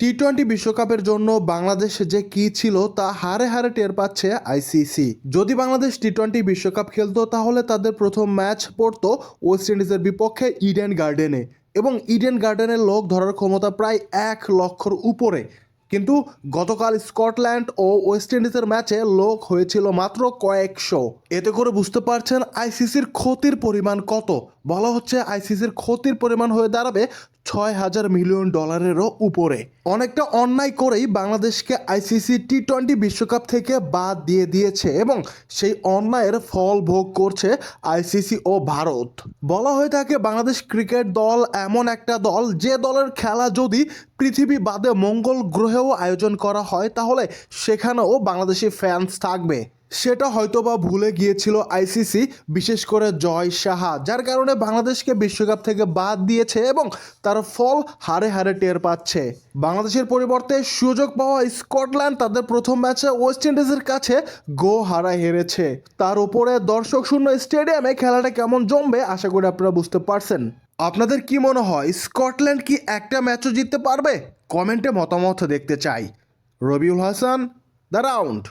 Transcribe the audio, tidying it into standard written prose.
T twenty বিশ্বকাপের জন্য বাংলাদেশ যে কি ছিল তা হারে হারে টের পাচ্ছে আইসিসি। যদি বাংলাদেশ টি-টোয়েন্টি বিশ্বকাপ খেলতো তাহলে তাদের প্রথম ম্যাচ পড়তো ওয়েস্ট ইন্ডিজের বিপক্ষে ইডেন গার্ডেনে, এবং ইডেন গার্ডেনের লোক ধরার ক্ষমতা প্রায় 1 লক্ষর উপরে। কিন্তু গতকাল স্কটল্যান্ড ও ওয়েস্ট ইন্ডিজের ম্যাচে লোক হয়েছিল মাত্র কয়েকশো। এতে করে বুঝতে পারছেন আইসিসির ক্ষতির পরিমাণ কত। বলা হচ্ছে আইসিসির ক্ষতির পরিমাণ হয়ে দাঁড়াবে $6,000 মিলিয়নেরও উপরে। অনেকটা অন্যায় করেই বাংলাদেশকে আইসিসি টি-টোয়েন্টি বিশ্বকাপ থেকে বাদ দিয়ে দিয়েছে, এবং সেই অন্যায়ের ফল ভোগ করছে আইসিসি ও ভারত। বলা হয়ে থাকে বাংলাদেশ ক্রিকেট দল এমন একটা দল যে দলের খেলা যদি পৃথিবী বাদে মঙ্গল গ্রহেও আয়োজন করা হয় তাহলে সেখানেও বাংলাদেশি ফ্যান্স থাকবে। সেটা হয়তোবা ভুলে গিয়েছিল আইসিসি, বিশেষ করে জয় সাহা, যার কারণে বাংলাদেশকে বিশ্বকাপ থেকে বাদ দিয়েছে এবং তার ফল হারে হারে টের পাচ্ছে। বাংলাদেশের পরিবর্তে সুযোগ পাওয়া স্কটল্যান্ড তাদের প্রথম ম্যাচে ওয়েস্ট ইন্ডিজের কাছে হারায় হেরেছে। তার উপরে দর্শক শূন্য স্টেডিয়ামে খেলাটা কেমন জমবে আশা করি আপনারা বুঝতে পারছেন। আপনাদের কি মনে হয়, স্কটল্যান্ড কি একটা ম্যাচও জিততে পারবে? কমেন্টে মতামত দেখতে চাই। Rabiul Hasan, the round.